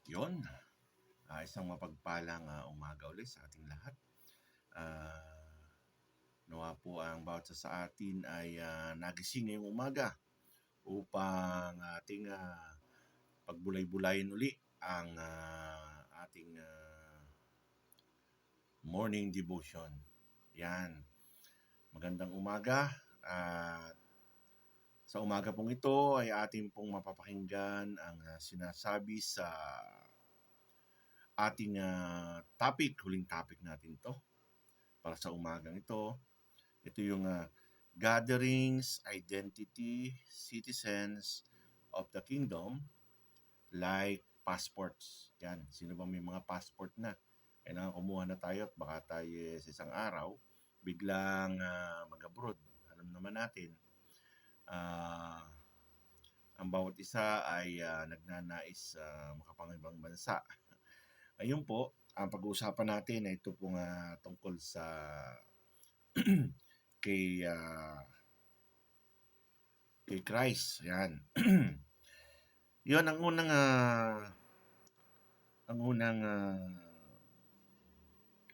Yon, isang mapagpalang umaga ulit sa ating lahat. Nawa po ang bawat isa sa atin ay nagising ngayong umaga upang ating pagbulay-bulayin uli ang ating morning devotion. Yan, magandang umaga. Sa umaga pong ito ay ating pong mapapakinggan ang sinasabi sa ating huling topic natin to para sa umagang ito. Ito yung gatherings, identity, citizens of the kingdom like passports. Yan, sino ba may mga passport na? Kailangan kumuha na tayo at baka tayo sa isang araw biglang mag-abroad. Alam naman natin, ang bawat isa ay nagnanais makapangibang bansa. Ayun po, ang pag-uusapan natin ay ito pong tungkol sa kay Christ. Yan. Yun ang unang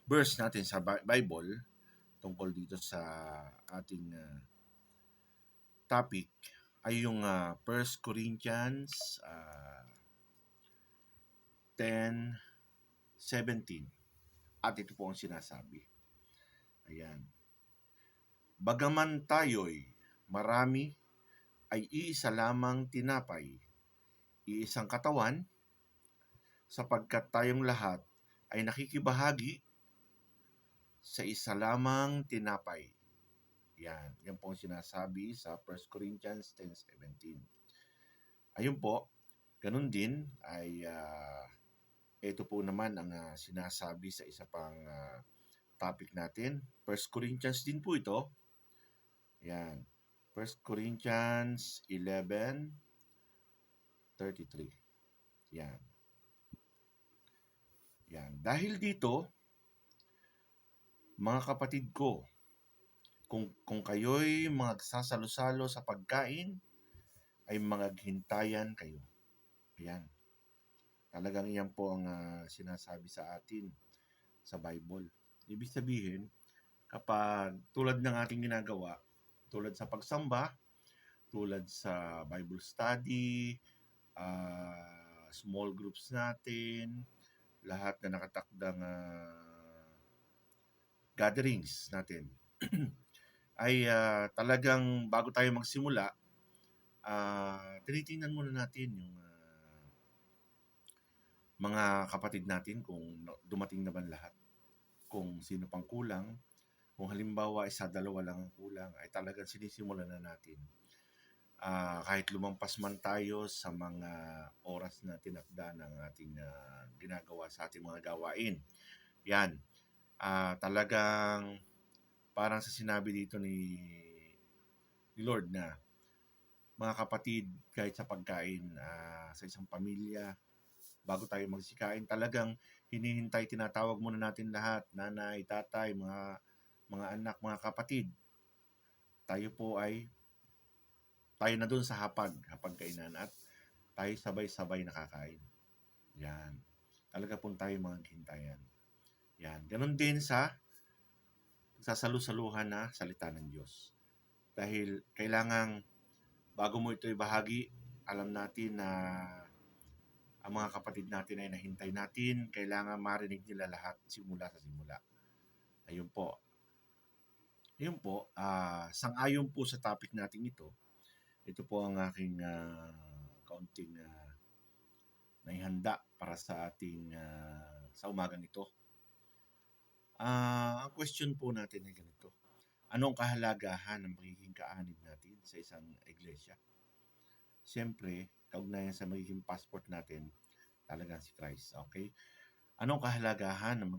verse natin sa Bible tungkol dito sa ating topic ay yung 1 Corinthians 10:17. At ito po ang sinasabi. Ayan. Bagaman tayo'y marami, ay iisa lamang tinapay, iisang katawan, sapagkat tayong lahat ay nakikibahagi sa isa lamang tinapay. Yan po ang sinasabi sa 1 Corinthians 10:17. Ayun po, ganun din ay ito po naman ang sinasabi sa isa pang topic natin. 1 Corinthians din po ito. Yan. 1 Corinthians 11:33. Yan. Yan. Dahil dito, mga kapatid ko, kung kayo'y magsasalo-salo sa pagkain, ay maghintayan kayo. Yan. Talagang iyan po ang sinasabi sa atin sa Bible. Ibig sabihin, kapag tulad ng ating ginagawa, tulad sa pagsamba, tulad sa Bible study, small groups natin, lahat na nakatakdang gatherings natin, ay talagang bago tayo magsimula, tinitingnan muna natin yung mga kapatid natin kung dumating na ba lahat, kung sino pang kulang. Kung halimbawa isa, dalawa lang ang kulang, ay talagang sinisimulan na natin. Kahit lumampas man tayo sa mga oras na tinakda ng ating ginagawa sa ating mga gawain. Yan. Talagang parang sa sinabi dito ni Lord na, mga kapatid, kahit sa pagkain, sa isang pamilya, bago tayo magsikain, talagang hinihintay, tinatawag muna natin lahat, nanay, tatay, mga anak, mga kapatid. Tayo na dun sa hapag-kainan at tayo sabay-sabay nakakain. Yan. Talaga po tayo maghintayan. Yan. Ganon din sa sasalu-saluhan na salita ng Diyos. Dahil kailangang bago mo ito ibahagi, alam natin na ang mga kapatid natin ay nahintay natin. Kailangan marinig nila lahat simula sa simula. Ayun po. Ayun po, sang-ayon po sa topic natin ito. Ito po ang aking kaunting naihanda para sa ating sa umagang ito. Ang question po natin ay ganito. Anong kahalagahan ng magiging kaanib natin sa isang iglesia? Siyempre, kaugnayan sa magiging passport natin, talagang si Christ. Okay? Anong kahalagahan ng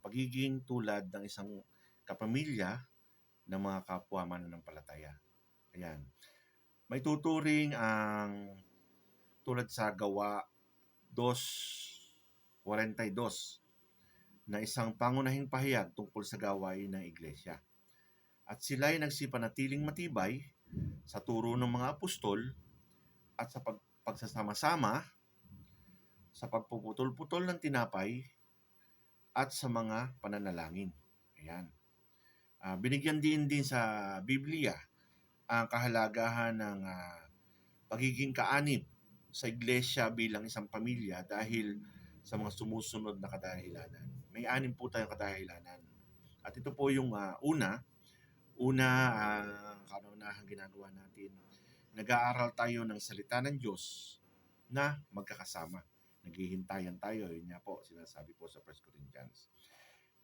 pagiging tulad ng isang kapamilya ng mga kapwa mananampalataya? Ayan. May tuturing ang tulad sa Gawa 2:42 na isang pangunahing pahayag tungkol sa gawain ng iglesia. At sila'y nagsipanatiling matibay sa turo ng mga apostol at sa pagsasama-sama sa pagpuputol-putol ng tinapay at sa mga pananalangin. Ayan. Binigyan din sa Biblia ang kahalagahan ng pagiging kaanib sa iglesia bilang isang pamilya dahil sa mga sumusunod na kadahilanan. May anim po tayong kadahilanan. At ito po yung kauna-unahang ginagawa natin. Nag-aaral tayo ng salita ng Diyos na magkakasama. Naghihintayan tayo. Yun nga po, sinasabi po sa 1 Corinthians.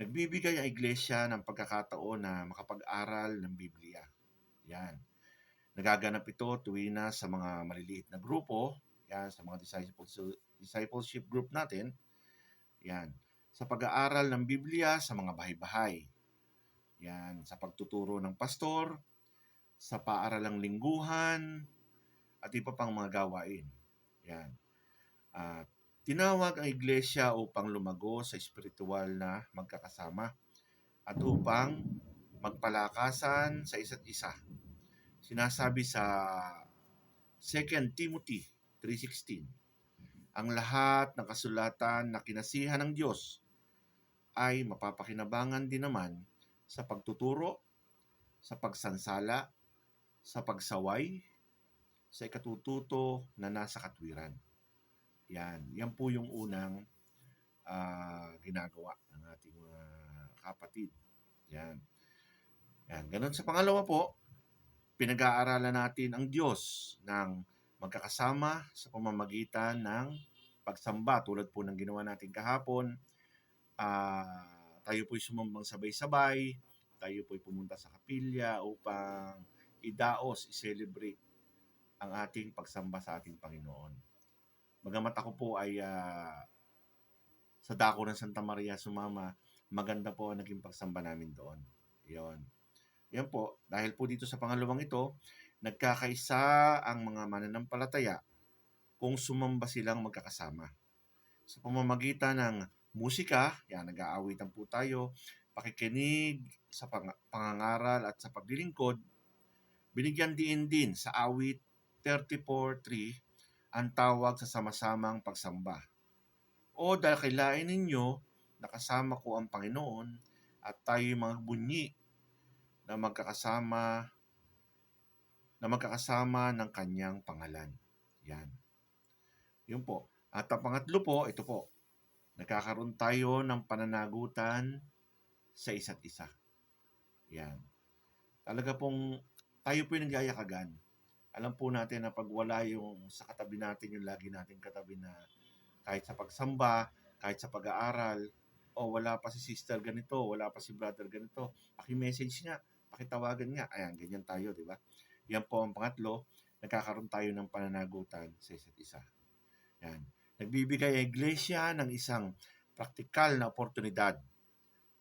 Nagbibigay ang iglesia ng pagkakataon na makapag-aral ng Biblia. Yan. Nagaganap ito tuwing na sa mga maliliit na grupo, yan, sa mga discipleship group natin, yan, sa pag-aaral ng Biblia sa mga bahay-bahay, yan, sa pagtuturo ng pastor, sa paaralang lingguhan, at iba pang mga gawain. Yan. Tinawag ang iglesia upang lumago sa espiritual na magkakasama at upang magpalakasan sa isa't isa. Sinasabi sa 2 Timothy 3:16, ang lahat ng kasulatan na kinasihan ng Diyos ay mapapakinabangan din naman sa pagtuturo, sa pagsansala, sa pagsaway, sa ikatututo na nasa katwiran. Yan po yung unang ginagawa ng ating mga kapatid. Yan. Ganun sa pangalawa po, pinag-aaralan natin ang Diyos ng magkakasama sa pamamagitan ng pagsamba tulad po ng ginawa natin kahapon. Tayo po'y sumambang sabay-sabay, tayo po'y pumunta sa kapilya upang idaos, i-celebrate ang ating pagsamba sa ating Panginoon. Bagamat ako po ay sa dako ng Santa Maria sumama, maganda po ang naging pagsamba namin doon. Yan po, dahil po dito sa pangalawang ito, nagkakaisa ang mga mananampalataya kung sumamba silang magkakasama. Sa pamamagitan ng musika, nag-aawitan po tayo, pakikinig sa pangangaral at sa paglilingkod, binigyan din sa awit 34:3 ang tawag sa sama-samang pagsamba. O dakilain ninyo, nakasama ko ang Panginoon at tayo'y mga bunyi na magkakasama ng kanyang pangalan. Yan. Yun po. At ang pangatlo po, ito po, nagkakaroon tayo ng pananagutan sa isa't isa. Yan. Talaga pong tayo po yung nagyayakagan. Alam po natin na pag wala yung sa katabi natin, yung lagi natin katabi na kahit sa pagsamba, kahit sa pag-aaral, wala pa si sister ganito, wala pa si brother ganito, paki-message nga, pakitawagan nga. Ayan, ganyan tayo, di ba? Yan po ang pangatlo, nagkakaroon tayo ng pananagutan sa isa't isa. Yan. Nagbibigay ang iglesia ng isang praktikal na oportunidad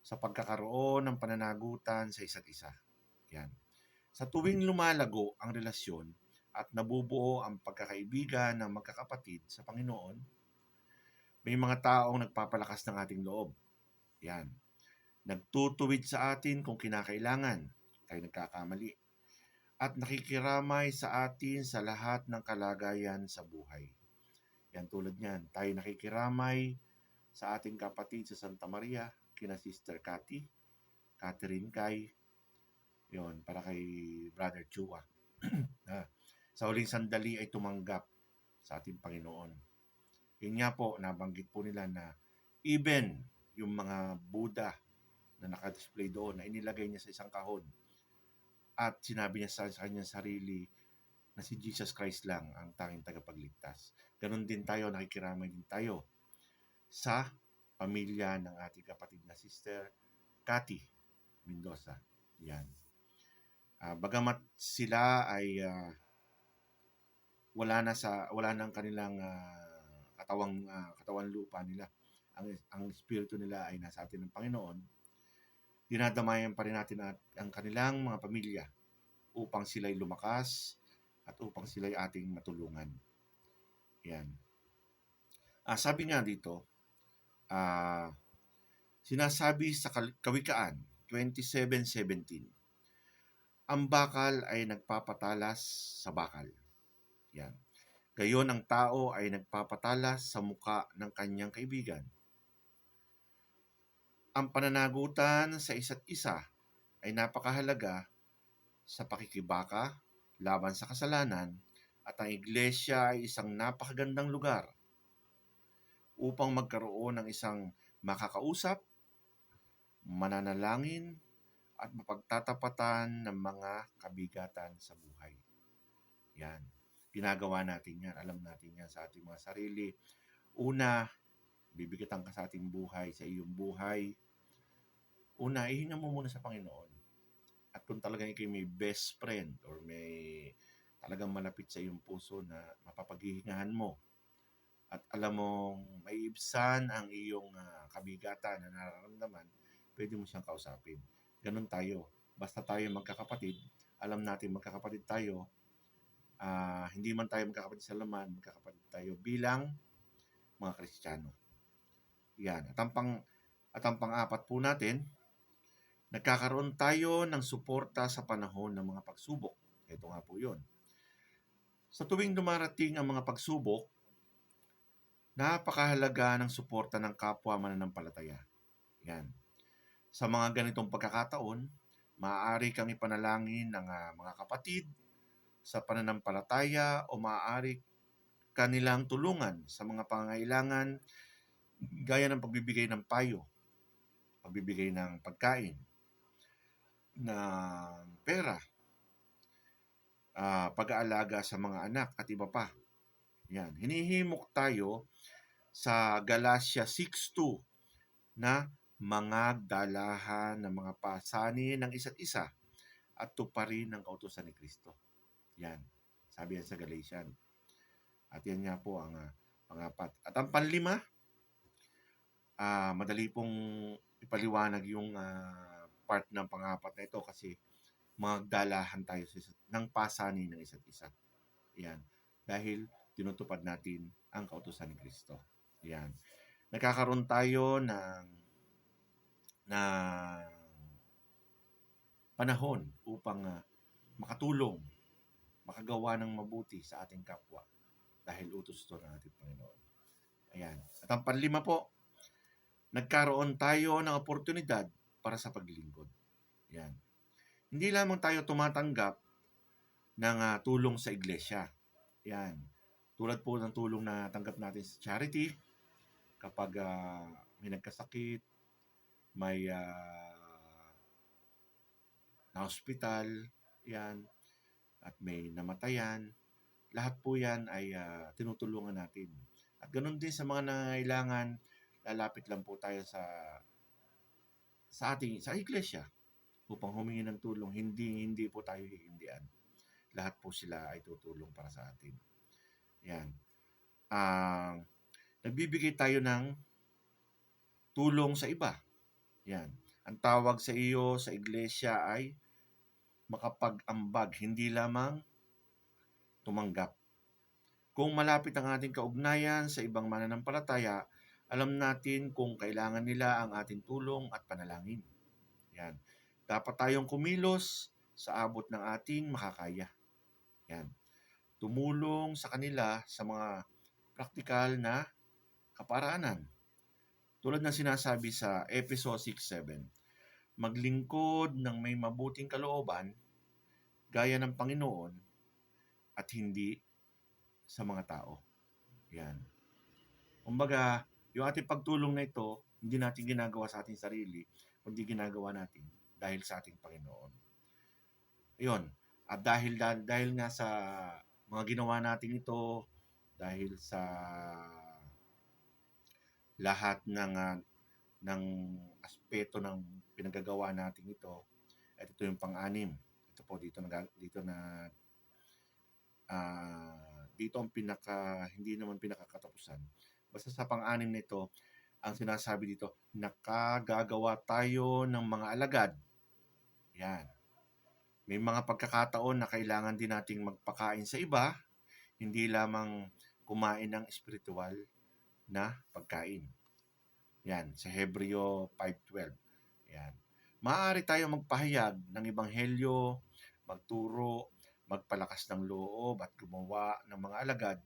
sa pagkakaroon ng pananagutan sa isa't isa. Yan. Sa tuwing lumalago ang relasyon at nabubuo ang pagkakaibigan ng magkakapatid sa Panginoon, may mga taong nagpapalakas ng ating loob. Yan. Nagtutuwid sa atin kung kinakailangan, tayo nagkakamali. At nakikiramay sa atin sa lahat ng kalagayan sa buhay. Yan, tulad niyan. Tayo nakikiramay sa ating kapatid sa Santa Maria, kina Sister Catherine Kai, yon, para kay Brother Chua. Sa huling sandali ay tumanggap sa ating Panginoon. Yun nga po, nabanggit po nila na even yung mga Buddha na nakadisplay doon, na inilagay niya sa isang kahon at sinabi niya sa kanyang sarili na si Jesus Christ lang ang tanging tagapagligtas. Ganon din tayo, nakikiramay din tayo sa pamilya ng ating kapatid na Sister Cathy Mendoza. Yan. Bagamat sila ay wala nang kanilang katawan lupa nila, ang espiritu nila ay nasa atin ng Panginoon, dinadamayan pa rin natin ang kanilang mga pamilya upang sila'y lumakas at upang sila'y ating matulungan. Yan. Sabi nga dito, sinasabi sa Kawikaan 27:17, ang bakal ay nagpapatalas sa bakal. Yan. Gayon ang tao ay nagpapatalas sa muka ng kanyang kaibigan. Ang pananagutan sa isa't isa ay napakahalaga sa pakikibaka laban sa kasalanan, at ang iglesia ay isang napakagandang lugar upang magkaroon ng isang makakausap, mananalangin, at mapagtatapatan ng mga kabigatan sa buhay. Yan. Ginagawa natin yan. Alam natin yan sa ating mga sarili. Una, bibigatan ka sa ating buhay, sa iyong buhay. Una, ihinga mo muna sa Panginoon. At kung talagang ikaw may best friend or may talagang malapit sa iyong puso na mapapaghihingahan mo at alam mong maiibsan ang iyong kabigatan na nararamdaman, pwede mo siyang kausapin. Ganun tayo. Basta tayo magkakapatid, alam natin magkakapatid tayo, hindi man tayo magkakapatid sa laman, magkakapatid tayo bilang mga Kristiyano. Yan. At ang pang-apat po natin, nagkakaroon tayo ng suporta sa panahon ng mga pagsubok. Ito nga po yun. Sa tuwing dumarating ang mga pagsubok, napakahalaga ng suporta ng kapwa mananampalataya. Yan. Sa mga ganitong pagkakataon, maaari kang ipanalangin ng mga kapatid sa pananampalataya o maaari kanilang tulungan sa mga pangangailangan gaya ng pagbibigay ng payo, pagbibigay ng pagkain, ng pera, pag-aalaga sa mga anak at iba pa. Yan. Hinihimok tayo sa Galatia 6:2 na mga dalahan ng mga pasanin ng isa't isa at tuparin ng kautusan ni Kristo. Yan. Sabi yan sa Galatian. At yan nga po ang pangapat. At ang panlima, madali pong ipaliwanag yung part ng pangapat na ito kasi magdalahan tayo ng pasanin ng isa't isa. Yan. Dahil tinutupad natin ang kautusan ni Kristo. Yan. Nagkakaroon tayo ng panahon upang makatulong, makagawa ng mabuti sa ating kapwa dahil utos ito ng ating Panginoon. Ayan. At ang panlima po, nagkaroon tayo ng oportunidad para sa paglilingkod. Yan. Hindi lamang tayo tumatanggap ng tulong sa iglesia. Yan. Tulad po ng tulong na tanggap natin sa charity kapag may nagkasakit, may na-hospital, yan, at may namatayan. Lahat po yan ay tinutulungan natin. At ganoon din sa mga nangangailangan, lalapit lang po tayo sa iglesia upang humingi ng tulong. Hindi po tayo hihindian. Lahat po sila ay tutulong para sa atin. Yan. Nagbibigay tayo ng tulong sa iba. Yan. Ang tawag sa iyo sa iglesia ay makapag-ambag, hindi lamang tumanggap. Kung malapit ang ating kaugnayan sa ibang mananampalataya, alam natin kung kailangan nila ang ating tulong at panalangin. Yan. Dapat tayong kumilos sa abot ng ating makakaya. Yan. Tumulong sa kanila sa mga praktikal na kaparaanan. Tulad ng sinasabi sa Efeso 6:7, maglingkod ng may mabuting kalooban gaya ng Panginoon at hindi sa mga tao. Yan. Kumbaga, yung ating pagtulong na ito, hindi natin ginagawa sa ating sarili, kundi ginagawa natin dahil sa ating Panginoon. Ayun. At dahil nga sa mga ginawa natin ito, dahil sa lahat ng aspeto ng pinagagawa natin ito, at ito yung pang-anim. Ito po dito ang hindi naman pinakakatapusan. Basta sa pang-anim nito, ang sinasabi dito, nakagagawa tayo ng mga alagad. Yan. May mga pagkakataon na kailangan din nating magpakain sa iba, hindi lamang kumain ng espiritual na pagkain. Yan, sa Hebreo 5:12. Yan. Maaari tayo magpahayag ng ebanghelyo, magturo, magpalakas ng loob at gumawa ng mga alagad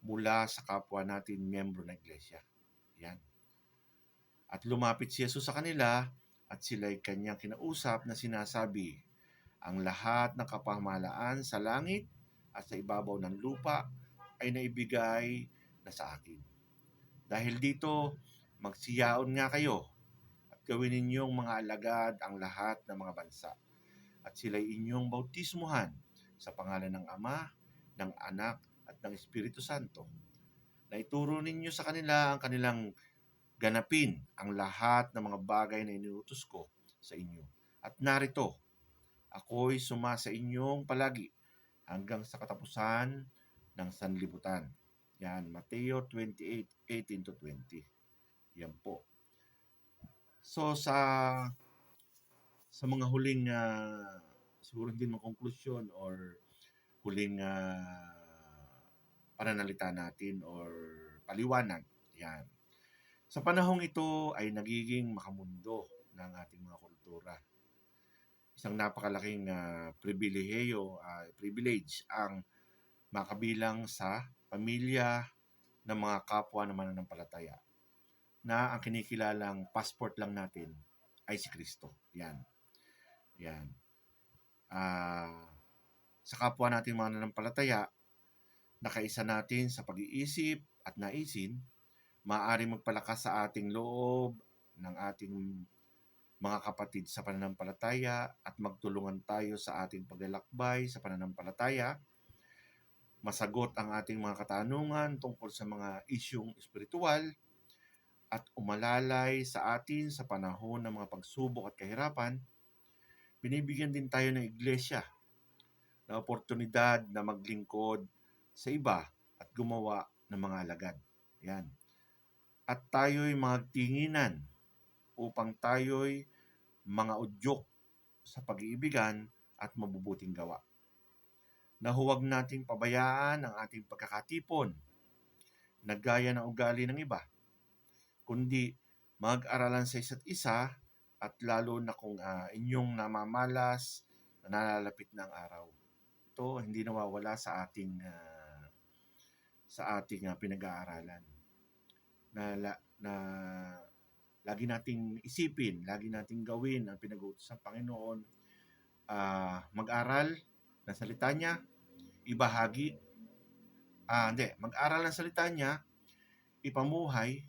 mula sa kapwa natin miyembro ng iglesia. Yan. At lumapit si Jesus sa kanila at sila'y kanyang kinausap na sinasabi, ang lahat ng kapamahalaan sa langit at sa ibabaw ng lupa ay naibigay na sa akin. Dahil dito, magsiyaon nga kayo at gawin ninyong mga alagad ang lahat ng mga bansa. At sila'y inyong bautismuhan sa pangalan ng Ama, ng Anak at ng Espiritu Santo. Na ituro ninyo sa kanila ang kanilang ganapin ang lahat ng mga bagay na inuutos ko sa inyo. At narito, ako'y sumasa inyong palagi hanggang sa katapusan ng sanlibutan. Yan, Mateo 28:18-20. Yan po. So sa mga huling siguro hindi mo konklusyon or huling pananalita natin or paliwanag. Yan. Sa panahong ito ay nagiging makamundo ng ating mga kultura. Isang napakalaking privilege ang makabilang sa pamilya ng mga kapwa na mananampalataya na ang kinikilalang passport lang natin ay si Kristo. Yan. Yan. Sa kapwa natin mananampalataya, nakaisa natin sa pag-iisip at naisin, maaaring magpalakas sa ating loob ng ating mga kapatid sa pananampalataya at magtulungan tayo sa ating paglalakbay sa pananampalataya, masagot ang ating mga katanungan tungkol sa mga isyung espiritual, at umalalay sa atin sa panahon ng mga pagsubok at kahirapan. Binibigyan din tayo ng iglesia na oportunidad na maglingkod sa iba at gumawa ng mga alagad. Yan. At tayo'y magtinginan upang tayo'y mga udyok sa pag-iibigan at mabubuting gawa. Na huwag nating pabayaan ang ating pagkakatipon na gaya ng ugali ng iba, kundi mag-aralan sa isa't isa at lalo na kung inyong namamalas na nalalapit ng araw. Ito hindi nawawala sa ating pinag-aaralan. Na lagi nating isipin, lagi nating gawin ang pinag-uutos ng Panginoon, mag-aral ng salita niya, ibahagi, mag-aral ng salita niya, ipamuhay,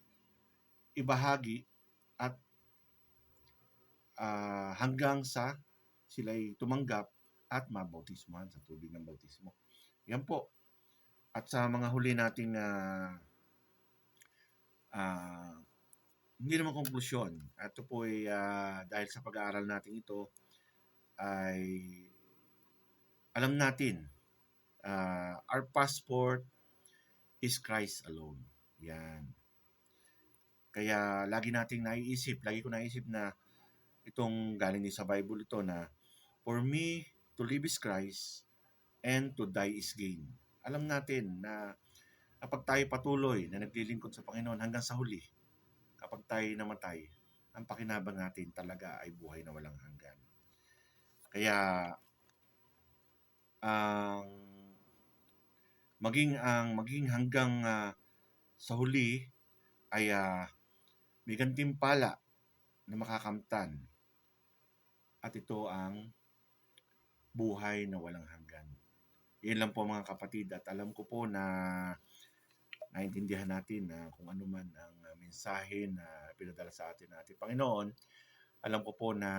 ibahagi, at hanggang sa sila'y tumanggap at mabautismuhan sa tubig ng bautismo. Yan po. At sa mga huli nating hindi naman konklusyon. Ito po ay dahil sa pag-aaral natin ito ay alam natin our passport is Christ alone. Yan. Kaya lagi ko naiisip na itong galing din sa Bible ito na for me to live is Christ and to die is gain. Alam natin na kapag tayo patuloy na naglilingkod sa Panginoon hanggang sa huli, kapag tayo namatay, ang pakinabang natin talaga ay buhay na walang hanggan. Kaya maging hanggang sa huli ay may gantimpala na makakamtan, at ito ang buhay na walang hanggan. Yan lang po mga kapatid, at alam ko po na naintindihan natin na kung ano man ang mensahe na pinadala sa atin ng ating Panginoon. Alam ko po na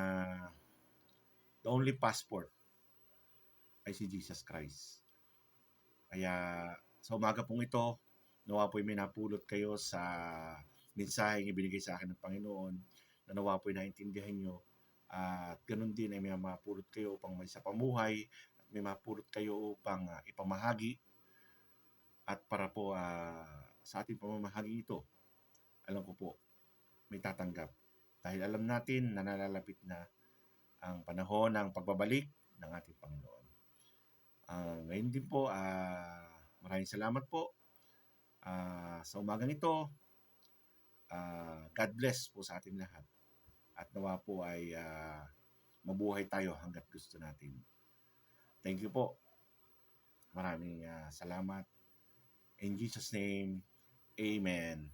the only passport ay si Jesus Christ. Kaya sa umaga pong ito, nawa po'y may napulot kayo sa mensaheng ibinigay sa akin ng Panginoon, na nawa po'y naintindihan nyo, at ganun din ay may mapulot kayo upang may sa pamuhay, at may mapulot kayo upang ipamahagi, at para po sa ating pamamahagi ito, alam ko po may tatanggap, dahil alam natin na nalalapit na ang panahon ng pagbabalik ng ating Panginoon. Ngayon din po, maraming salamat po sa umagang ito. God bless po sa ating lahat, at nawa po ay mabuhay tayo hanggat gusto natin. Thank you po. Maraming salamat. In Jesus' name, Amen.